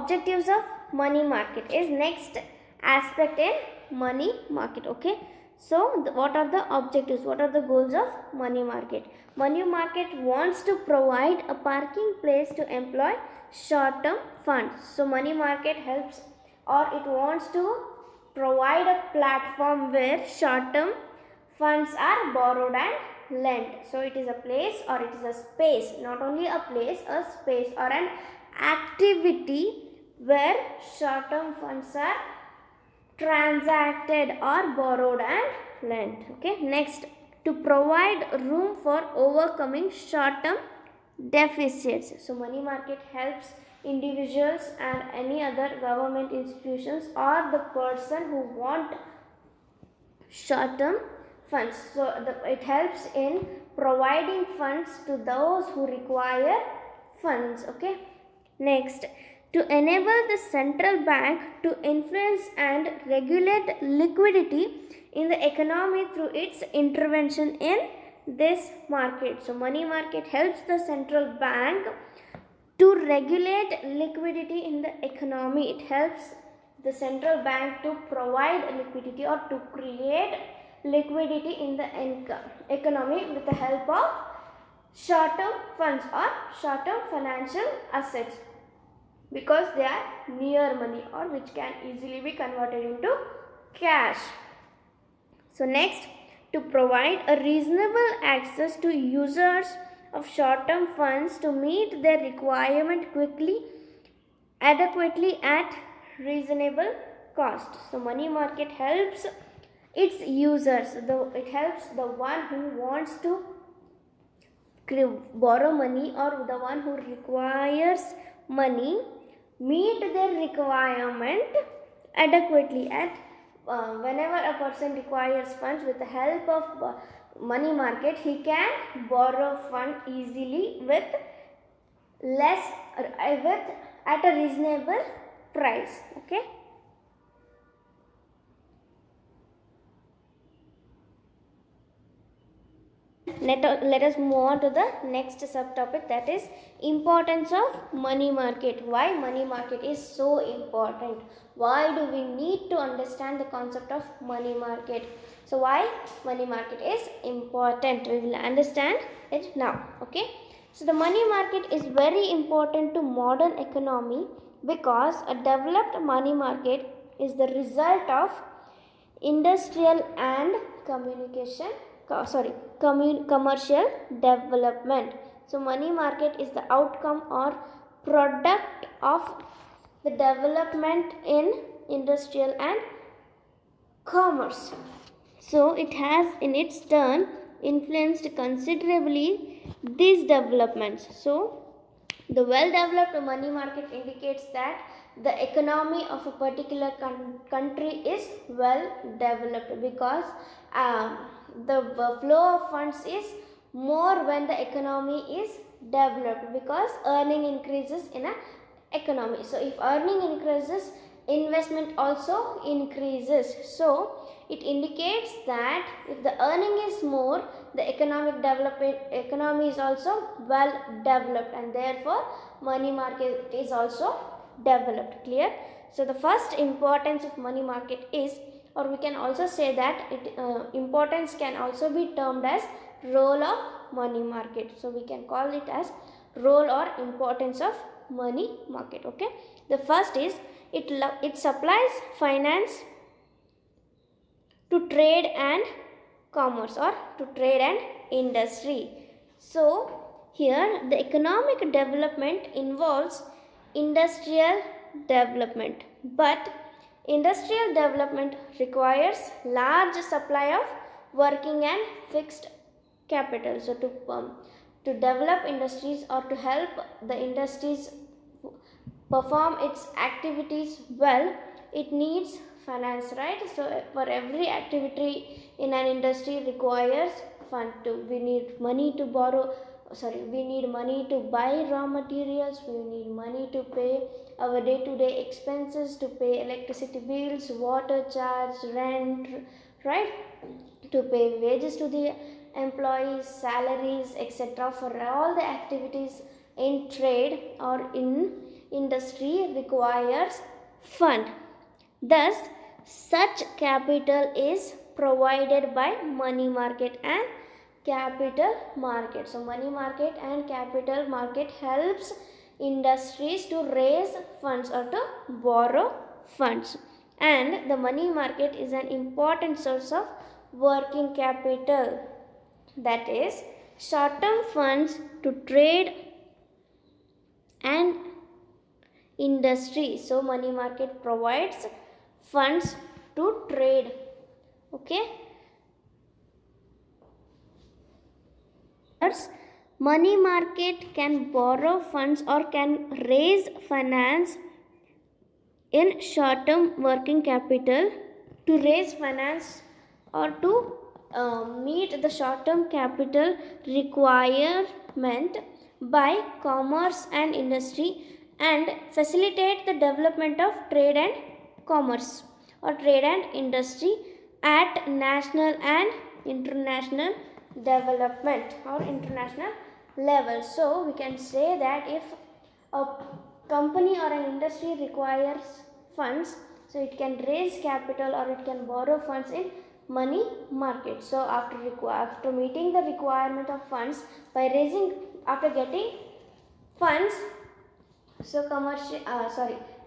objectives of money market is next aspect in money market. Okay, so what are the objectives, what are the goals of money market? Money market wants to provide a parking place to employ short term funds. So money market helps, or it wants to provide a platform where short term funds are borrowed and lent. So it is a place, or it is a space, not only a place, a space or an activity where short term funds are transacted or borrowed and lent. Okay, next, to provide room for overcoming short term deficits. So money market helps individuals and any other government institutions or the person who want short term funds. So it helps in providing funds to those who require funds. Okay, next, to enable the central bank to influence and regulate liquidity in the economy through its intervention in this market. So money market helps the central bank to regulate liquidity in the economy. It helps the central bank to provide liquidity or to create liquidity in the economy with the help of short term funds or short term financial assets, because they are near money or which can easily be converted into cash. So next, to provide a reasonable access to users of short term funds to meet their requirement quickly, adequately at reasonable cost. So money market helps its users, it helps the one who wants to borrow money or the one who requires money meet their requirement adequately at whenever a person requires funds. With the help of money market, he can borrow fund easily with less with at a reasonable price. Okay, let us move on to the next subtopic, that is importance of money market. Why money market is so important? Why do we need to understand the concept of money market? So why money market is important, we will understand it now. Okay, so the money market is very important to modern economy because a developed money market is the result of industrial and commercial development. So money market is the outcome or product of the development in industrial and commerce. So it has in its turn influenced considerably these developments. So the well-developed money market indicates that the economy of a particular country is well developed, because the flow of funds is more when the economy is developed, because earning increases in a economy. So if earning increases, investment also increases. So it indicates that if the earning is more, the economy is also well developed, and therefore money market is also developed. Clear? So the first importance of money market is, or we can also say that importance can also be termed as role of money market. So we can call it as role or importance of money market. Okay, the first is it supplies finance to trade and commerce, or to trade and industry. So here the economic development involves industrial development, but industrial development requires large supply of working and fixed capital. So to develop industries, or to help the industries perform its activities well, it needs finance, right? So for every activity in an industry requires fund. We need money to we need money to buy raw materials, we need money to pay our day-to-day expenses, to pay electricity bills, water charge, rent, right? To pay wages to the employees, salaries, etc. For all the activities in trade or in industry requires fund. Thus, such capital is provided by money market and capital market. So, money market and capital market helps industries to raise funds or to borrow funds. And the money market is an important source of working capital, that is short-term funds to trade and industry. So money market provides funds to trade. Okay, money market can borrow funds or can raise finance in short-term working capital to raise finance or to meet the short-term capital requirement by commerce and industry and facilitate the development of trade and commerce or trade and industry at national and international development or international level. So we can say that if a company or an industry requires funds, so it can raise capital or it can borrow funds in money market. So after meeting the requirement of funds by raising, after getting funds, so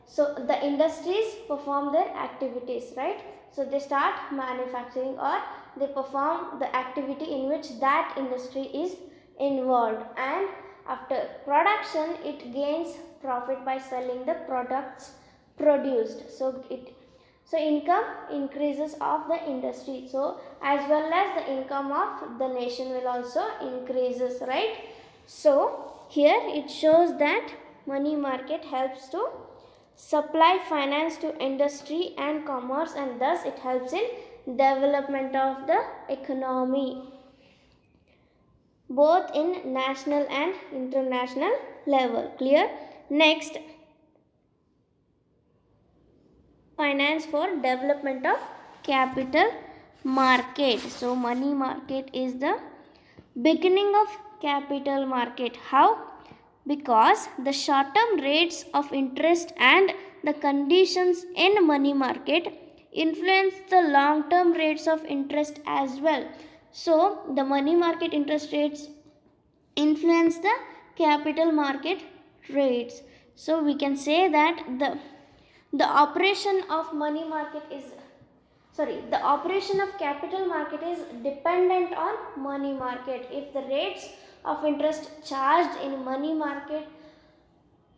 so the industries perform their activities, right? So they start manufacturing or they perform the activity in which that industry is involved, and after production it gains profit by selling the products produced. So income increases of the industry, so as well as the income of the nation will also increases, right? So here it shows that money market helps to supply finance to industry and commerce, and thus it helps in development of the economy both in national and international level. Clear? Next, finance for development of capital market. So money market is the beginning of capital market. How? Because the short term rates of interest and the conditions in money market influence the long term rates of interest as well. So the money market interest rates influence the capital market rates. So we can say that the operation of money market is the operation of capital market is dependent on money market. If the rates of interest charged in money market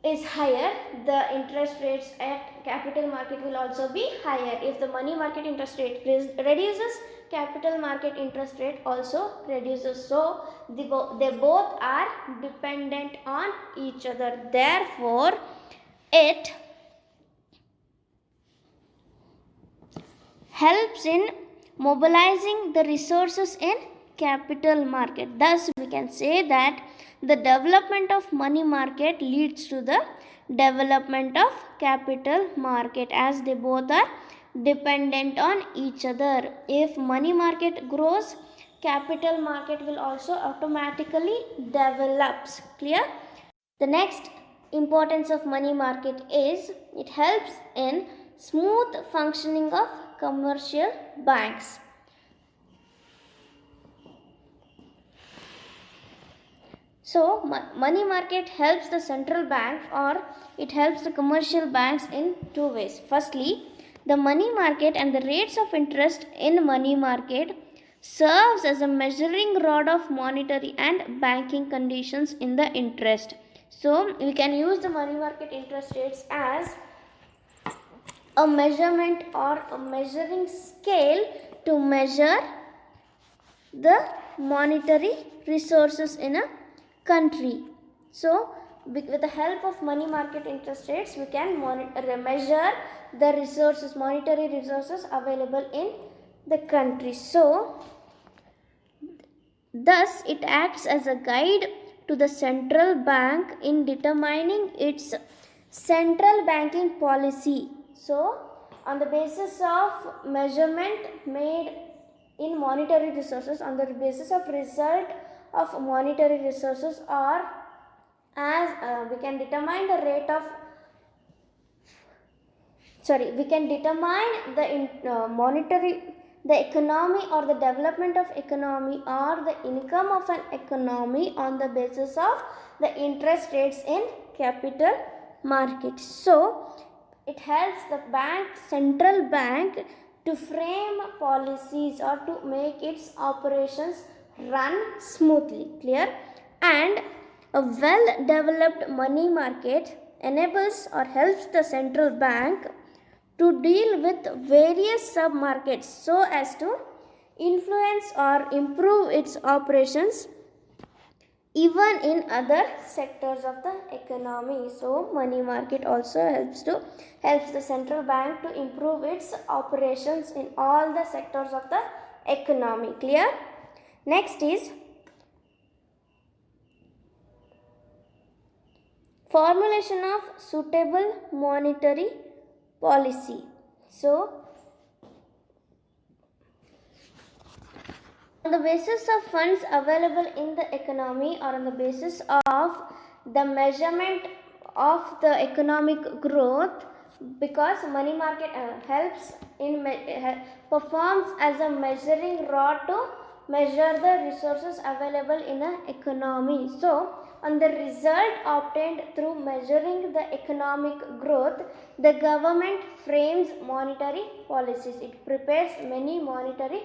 is higher, the interest rates at capital market will also be higher. If the money market interest rate reduces, capital market interest rate also reduces. So they both are dependent on each other. Therefore, it helps in mobilizing the resources in capital market. Thus we can say that the development of money market leads to the development of capital market, as they both are dependent on each other. If money market grows, capital market will also automatically develops. Clear? The next importance of money market is it helps in smooth functioning of commercial banks. So money market helps the central bank or it helps the commercial banks in two ways. Firstly, the money market and the rates of interest in money market serves as a measuring rod of monetary and banking conditions in the interest. So we can use the money market interest rates as a measurement or a measuring scale to measure the monetary resources in a country. So with the help of money market interest rates, we can measure the resources, monetary resources available in the country. So thus it acts as a guide to the central bank in determining its central banking policy. So on the basis of measurement made in monetary resources, on the basis of result of monetary resources, or as we can determine the rate of we can determine the economy or the development of economy or the income of an economy on the basis of the interest rates in capital market. So it helps the central bank to frame policies or to make its operations run smoothly. Clear? And a well developed money market enables or helps the central bank to deal with various sub-markets so as to influence or improve its operations even in other sectors of the economy. So money market also helps the central bank to improve its operations in all the sectors of the economy. Clear? Next is formulation of suitable monetary policy. So on the basis of funds available in the economy or on the basis of the measurement of the economic growth, because money market performs as a measuring rod to measure the resources available in an economy. So on the result obtained through measuring the economic growth, the government frames monetary policies. It prepares many monetary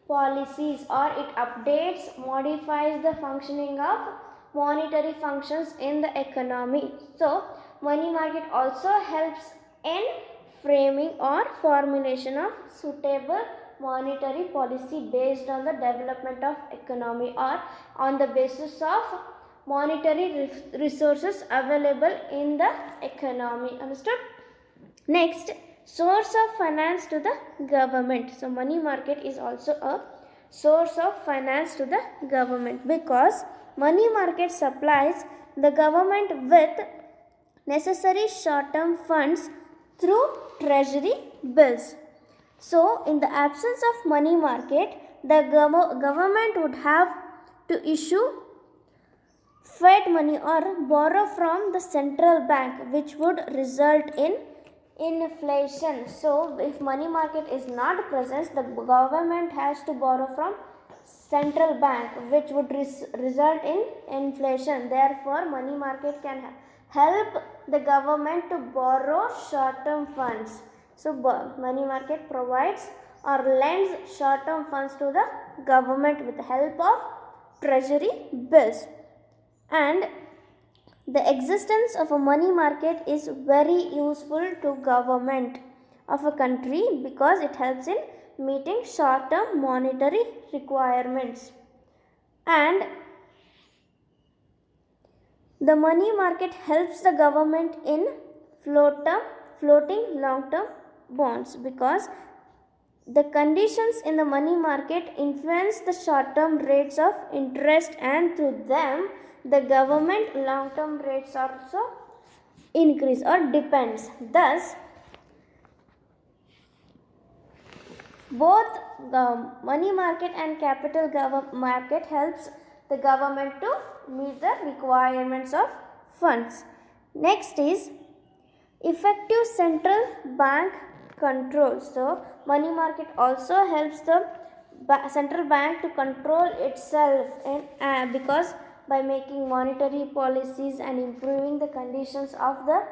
policies or it updates, modifies the functioning of monetary functions in the economy. So money market also helps in framing or formulation of suitable monetary policy based on the development of economy or on the basis of monetary resources available in the economy. Understood? Next, source of finance to the government. So money market is also a source of finance to the government, because money market supplies the government with necessary short-term funds through treasury bills. So in the absence of money market, the government would have to issue fiat money or borrow from the central bank, which would result in inflation. So if money market is not present, the government has to borrow from central bank, which would result in inflation. Therefore money market can help the government to borrow short term funds. So money market provides or lends short term funds to the government with the help of treasury bills. And the existence of a money market is very useful to government of a country because it helps in meeting short-term monetary requirements. And the money market helps the government in floating long-term bonds, because the conditions in the money market influence the short-term rates of interest, and through them the government long-term rates also increase or depends. Thus, both the money market and capital market helps the government to meet the requirements of funds. Next is effective central bank control. So money market also helps the central bank to control itself because by making monetary policies and improving the conditions of the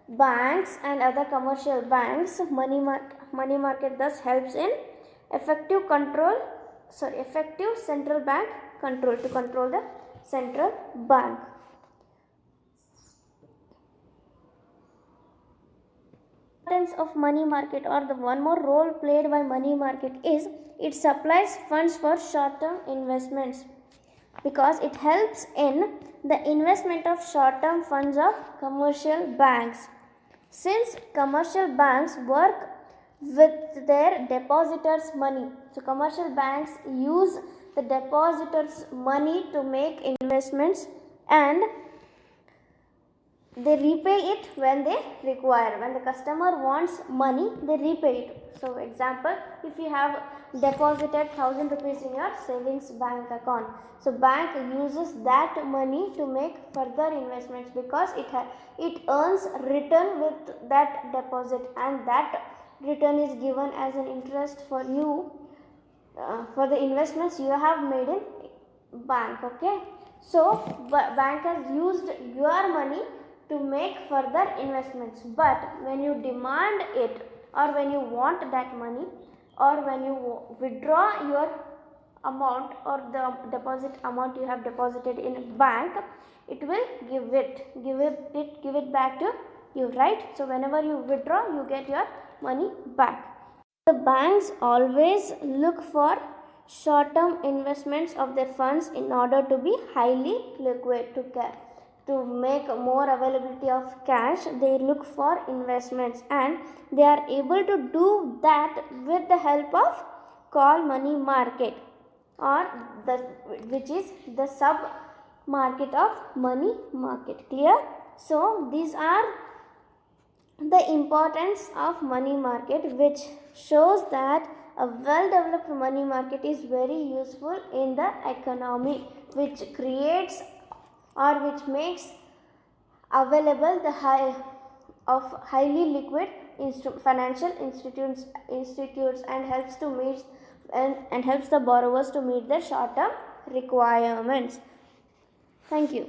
banks and other commercial banks, money market thus helps in effective central bank control, to control the central bank. Importance of money market, or the one more role played by money market, is it supplies funds for short term investments, because it helps in the investment of short term funds of commercial banks. Since commercial banks work with their depositors' money, so commercial banks use the depositors' money to make investments, and they repay it when they require. When the customer wants money, they repay it. So example, if you have deposited 1000 rupees in your savings bank account, so bank uses that money to make further investments, because it earns return with that deposit, and that return is given as an interest for you, for the investments you have made in bank. Okay, so bank has used your money to make further investments, but when you demand it, or when you want that money, or when you withdraw your amount, or the deposit amount you have deposited in bank, it will give it back to you, right? So whenever you withdraw, you get your money back. The banks always look for short-term investments of their funds in order to be highly liquid. To make more availability of cash, they look for investments, and they are able to do that with the help of call money market, or the which is the sub market of money market. Clear? So these are the importance of money market, which shows that a well developed money market is very useful in the economy, which creates, or which makes available the highly liquid financial institutes and helps to meet and helps the borrowers to meet their short term requirements. Thank you.